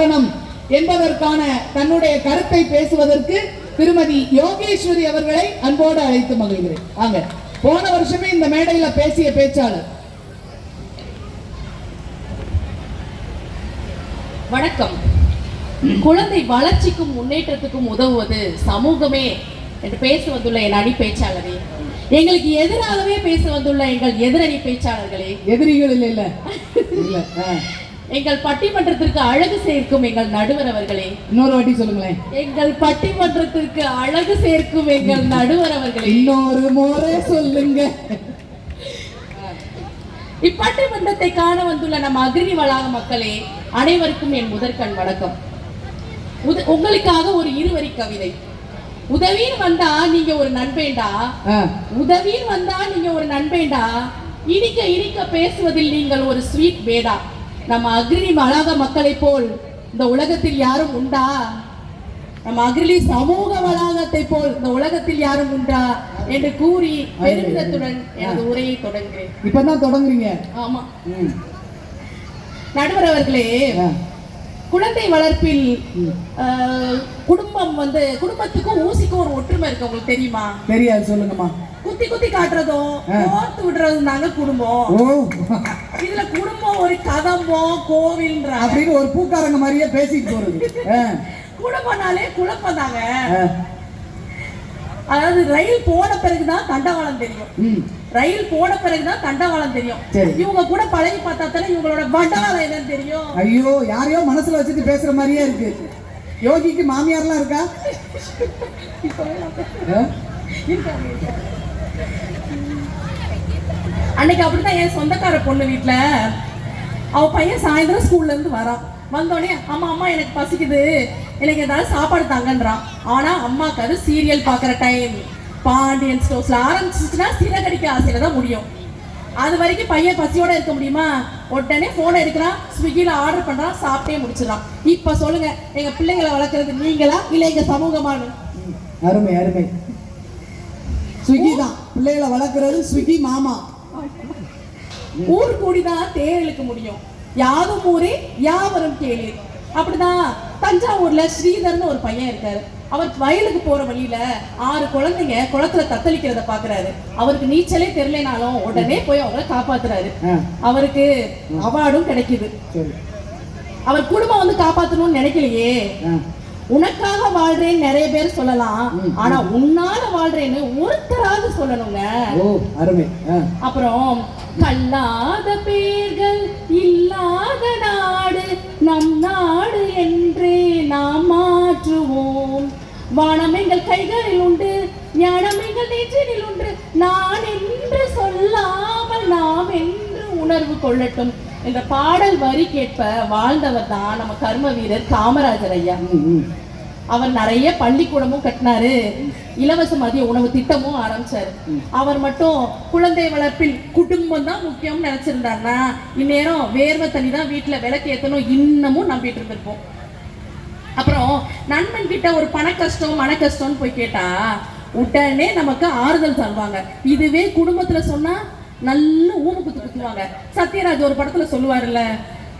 காரணம் என்பதற்கான தன்னுடைய கருத்தை பேசுவதற்கு திருமதி யோகேஸ்வரி அவர்களை அன்போடு அழைத்து மகிழ்கிறேன். வாங்க. போன வருஷமே இந்த மேடையில பேசிய பேச்சாளர். வணக்கம். குழந்தை வளர்ச்சிக்கும் முன்னேற்றத்துக்கும் உதவுவது சமூகமே என்று பேச வந்துள்ள என் அணி பேச்சாளரே, எங்களுக்கு எதிராகவே பேச வந்துள்ள எங்கள் எதிரணி பேச்சாளர்களே, எதிரிகள் இல்ல எங்கள் பட்டிமன்றத்திற்கு அழகு சேர்க்கும் எங்கள் நடுவர் அவர்களே, இன்னொரு வாட்டி சொல்லுங்களேன். எங்கள் பட்டிமன்றத்திற்கு அழகு சேர்க்கும் எங்கள் நடுவர் அவர்களே, இன்னொரு முறை சொல்லுங்க. இப்பட்டிமன்றத்தை காண வந்துள்ள நம் அக்னி வளாக மக்களே அனைவருக்கும் என் முதற்கண் வணக்கம். உங்களுக்காக ஒரு இருவரி கவிதை. உதவின்னு வந்தா நீங்க ஒரு நண்பேண்டா, உதவின்னு வந்தா நீங்க ஒரு நண்பேண்டா, இனிக்க இனிக்க பேசுவதில் நீங்கள் ஒரு ஸ்வீட் வேடா. நம்ம அக்னி வளாக மக்களை போல் இந்த உலகத்தில் யாரும் உண்டா? நம்ம அக்னி சமூக வளாகத்தை போல் இந்த உலகத்தில் யாரும் உண்டா என்று கூறி பெருமிதத்துடன் எனது உரையை தொடங்குகிறேன். இப்பதான் தொடங்குறீங்க? ஆமா. நடுவர் அவர்களே, குழந்தை வளர்ப்பில் குடும்பத்துக்கும் ஊசிக்கும் ஒரு ஒற்றுமை இருக்கு, உங்களுக்கு தெரியுமா? தெரியாது, சொல்லுங்கம்மா. குத்தி குத்தி காட்டுறதும் கோர்த்து விடுறதும் தாங்க குடும்பம். இதுல குடும்பம் ஒரு கதம்பம் கோவில் அப்படின்னு ஒரு பூக்காரங்க மாதிரியே பேசிட்டு போறது. குடும்பம்னாலே குழப்பம் தாங்க. அதாவது ரயில் போன பிறகுதான் தண்டவாளம் தெரியும், ரயில் போன பிறகுதான் தண்டவாளம் தெரியும். இவங்க கூட பழகி பார்த்தா தானே இவங்களோட வண்டவாளம் என்னன்னு தெரியும். ஐயோ, யாரையோ மனசுல வச்சுட்டு பேசுற மாதிரியே இருக்கு. யோகிக்கு மாமியார்லாம் இருக்கா? அன்னைக்கு அப்படிதான் என் சொந்தக்கார பொண்ணு வீட்டுல அவ பையன் சாயந்தரம் ஸ்கூல்ல இருந்து வரான். வந்தோடனே அம்மா அம்மா எனக்கு பசிக்குது, எனக்கு ஏதாவது சாப்பாடு தாங்கன்றான். ஆனா அம்மாக்கு அது சீரியல் பாக்குற டைம். பாண்டியன் ஸ்டோர்ஸ்ல ஆரம்பிச்சுன்னா சிறகடிக்க ஆசையில தான் முடியும். அது வரைக்கும் பையன் பசியோட இருக்க முடியுமா? உடனே போனை எடுக்கிறான், ஸ்விக்கில ஆர்டர் பண்றான், சாப்பிட்டே முடிச்சிடறான். இப்ப சொல்லுங்க, எங்க பிள்ளைங்களை வளர்க்கறது நீங்களா இல்ல எங்க சமூகமானு? அருமை அருமை. ஸ்விக்கி தான் பிள்ளைகளை வளர்க்கறது, ஸ்விக்கி மாமா. ஊர் கூடிதான் தேர் இழுக்க முடியும், யாரும் ஊரே யாவரும் கேளீர். அப்படிதான் தஞ்சாவூர்ல ஸ்ரீதர்னு ஒரு பையன் இருக்காரு. அவர் வயலுக்கு போற வழியில 6 குழந்தைங்க குளத்துல தத்தளிக்கிறத பாக்குறாரு. அவருக்கு நீச்சலே தெரியலனாலும் உடனே போய் அவங்களை காப்பாத்துறாரு. அவருக்கு அவார்டும் கிடைக்குது. அவர் குடும்பம் வந்து காப்பாத்தணும்னு நினைக்கலையே. உனக்காக வாழ்றேன்னு நிறைய பேர் சொல்லலாம், ஆனா உன்னால வாழ்றேன்னு ஒருத்தராக சொல்லணுங்க. அப்புறம் கல்லாத பேர்கள் இல்லாத நாடு நம் நாடு என்றே நாம் மாற்றுவோம். வானம் எங்கள் கைகளில் உண்டு, ஞானம் எங்கள் நெஞ்சினில் உண்டு, நான் என்று சொல்லாமல் நாம் என்று உணர்வு கொள்ளட்டும். இந்த பாடல் வரி கேட்ப வாழ்ந்தவர் தான் நம்ம கர்ம வீரர் காமராஜர் ஐயா. அவர் நிறைய பள்ளிக்கூடமும் கட்டினாரு, இலவச மதிய உணவு திட்டமும் ஆரம்பிச்சாரு. அவர் மட்டும் குழந்தை வளர்ப்பில் குடும்பம் தான் முக்கியம் நினைச்சிருந்தாருன்னா இந்நேரம் வேர்வை தண்ணி தான் வீட்டுல விளக்கு ஏத்தணும் இன்னமும் நம்பிட்டு இருந்திருப்போம். அப்புறம் நண்பன் கிட்ட ஒரு பண கஷ்டம் மன கஷ்டம்னு போய் கேட்டா உடனே நமக்கு ஆறுதல் தருவாங்க. இதுவே குடும்பத்துல சொன்னா நல்ல ஊமுக்குத்து குத்துவாங்க. சத்யராஜ் ஒரு படத்துல சொல்லுவாருல்ல,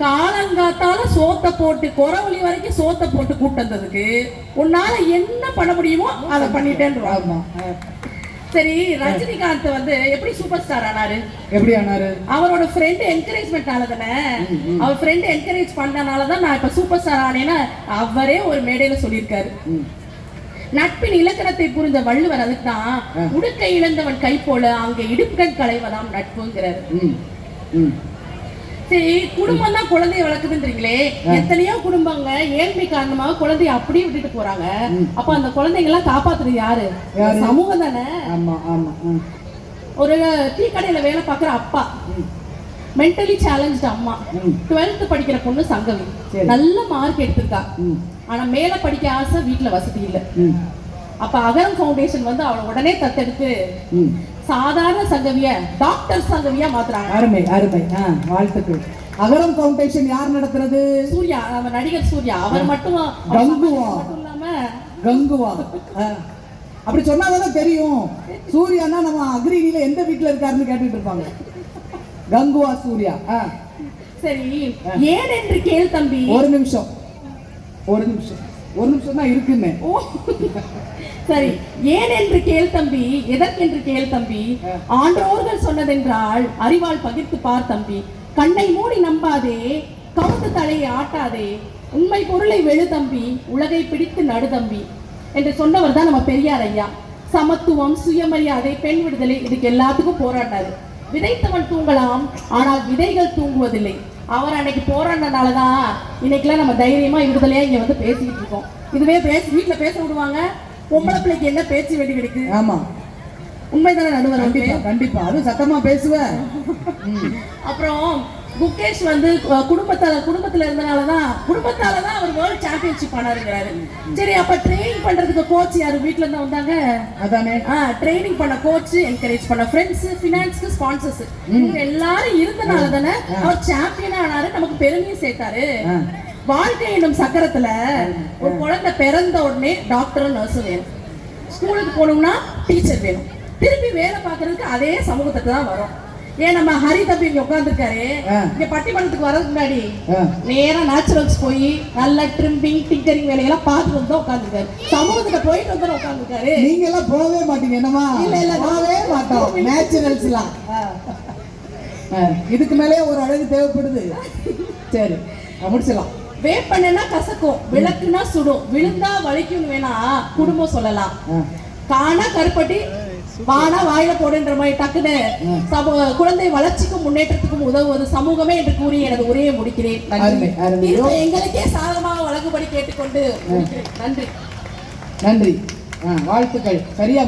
காலங்காத்தால சோத்த போட்டு குறவழி வரைக்கும் சோத்த போட்டு கூட்டதுக்கு உன்னால என்ன பண்ண முடியுமோ அதை பண்ணிட்டேன்னு. சரி, ரஜினிகாந்த் வந்து எப்படி சூப்பர் ஸ்டார் ஆனாரு? எப்படி ஆனாரு? அவரோட ஃப்ரெண்ட் என்கரேஜ்மெண்ட்னால தானே. அவர் ஃப்ரெண்ட் என்கரேஜ் பண்ணனால தான் நான் இப்ப சூப்பர் ஸ்டார் ஆனேன்னு அவரே ஒரு மேடையில சொல்லியிருக்காரு. நட்பின் இலக்கணத்தை புரிந்த வள்ளுவர் அதுக்கு தான் உடுக்கை இழந்தவன் கை போல அங்க இடுப்புகள் களைவதாம் நட்புங்கிறாரு. சரி, குடும்பம் தான் குழந்தைய வளர்க்குதுன்றீங்களே, எத்தனையோ குடும்பங்க ஏழ்மை காரணமாக குழந்தைய அப்படியே விட்டுட்டு போறாங்க. அப்ப அந்த குழந்தைங்க எல்லாம் காப்பாத்துறது யாரு? சமூகம் தானே. ஒரு டீ கடையில வேலை பார்க்குற அப்பா, மென்டலி சேலஞ்ச் அம்மா, 12th படிக்கிற பொண்ணு சங்கவி, நல்ல மார்க் எடுத்திருக்கா. ஆனா மேல படிக்க ஆசை, வீட்டுல வசதி இல்லை. அப்ப அகரம் ஃபவுண்டேஷன் வந்து அவளை உடனே தத்தெடுத்து சாதாரண சங்கவிய டாக்டர் சங்கவியா மாத்துறாங்க. அருமை அருமை, வாழ்த்துக்கள். அகரம் ஃபவுண்டேஷன் யார் நடத்துறது? சூர்யா, அவர் நடிகர் சூர்யா. அவர் மட்டும் கங்குவா அப்படி சொன்னாதான் தெரியும். சூர்யானா நம்ம அக்ரியில எந்த வீட்டுல இருக்காருன்னு கேட்டுட்டு இருப்பாங்க. கங்குவா சூர்யா. சரி, ஏன் என்று கேள் தம்பி. ஒரு நிமிஷம். ஒரு நிமிஷம் தான் இருக்குன்னு. ஓ சரி. ஏன் என்று கேள் தம்பி, எதற்கென்று கேள் தம்பி. ஆன்றோர்கள் சொன்னதென்றால் அறிவால் பகிர்ந்து பார் தம்பி. கண்ணை மூடி நம்பாதே, கவுந்து தலையை ஆட்டாதே, உண்மை பொருளை வெளு தம்பி, உலகை பிடித்து நடு தம்பி என்று சொன்னவர் தான் நம்ம பெரியார் ஐயா. சமத்துவம், சுயமரியாதை, பெண் விடுதலை, இதுக்கு எல்லாத்துக்கும் போராடினாரு. விதைத்தவன் தூங்கலாம், ஆனால் விதைகள் தூங்குவதில்லை. அவர் அன்னைக்கு போராடினாலதான் இன்னைக்கெல்லாம் நம்ம தைரியமா விடுதலையா இங்க வந்து பேசிக்கிட்டு இருக்கோம். இதுவே வீட்டுல பேச விடுவாங்க, பொம்பளை பிள்ளைக்கு என்ன பேச்சு வெடி வெடிக்கு. ஆமா, உண்மைதானே நடுவர்? கண்டிப்பா அது சத்தமா பேசுவேன். அப்புறம் குகேஷ் வந்து குடும்பத்துல இருந்தனாலதான் அவர் வேர்ல்ட் சாம்பியன்ஷிப் ஆனாருங்கிறாரு. சரி, அப்ப ட்ரெயின் பண்றதுக்கு கோச் யாரு வீட்ல இருந்து வந்தாங்க? அதானே. ட்ரைனிங் பண்ண கோச், என்கரேஜ் பண்ண ஃப்ரெண்ட்ஸ், ஃபினான்ஸ்க்கு ஸ்பான்சர்ஸ், இவங்க எல்லாரும் இருந்தனால தானே அவர் சாம்பியன் ஆனாரு, நமக்கு பெருமையும் சேர்த்தாரு. வாழ்க்கை என்னும் சக்கரத்துல ஒரு குழந்தை பிறந்த உடனே டாக்டர், நர்ஸ் வேணும். ஸ்கூலுக்கு போகணும்னா டீச்சர் வேணும். திருப்பி வேலை பார்க்கறதுக்கு அதே சமூகத்துக்கு தான் வரும். ஏன் நம்ம ஹரி தம்பி இங்க உட்காந்துருக்காரு, இங்க பட்டிமன்றத்துக்கு வரதுக்கு முன்னாடி நேரா நேச்சுரல்ஸ் போய் நல்ல ட்ரிம்பிங், டிங்கரிங் வேலையெல்லாம் பார்த்துட்டு வந்து உட்காந்துருக்காரு. சமூகத்துல போயிட்டு வந்து உட்காந்துருக்காரு. நீங்க எல்லாம் போகவே மாட்டீங்க என்னமா? இல்ல போகவே மாட்டோம். நேச்சுரல்ஸ்லாம் இதுக்கு மேலே ஒரு அழகு தேவைப்படுது. சரி, முடிச்சிடலாம். வேப்பெண்ணா கசக்கும், விளக்குனா சுடும், விழுந்தா வலிக்கும் வேணா குடும்பம் சொல்லலாம். காணா கருப்பட்டி வானா வாயில போடுன்ற மாதிரி டக்குன்னு குழந்தை வளர்ச்சிக்கும் முன்னேற்றத்துக்கும் உதவுவது சமூகமே என்று கூறி எனது உரையை முடிக்கிறேன். எங்களுக்கே சாதகமாக வழங்குபடி கேட்டுக்கொண்டு நன்றி. நன்றி, வாழ்த்துக்கள். சரியா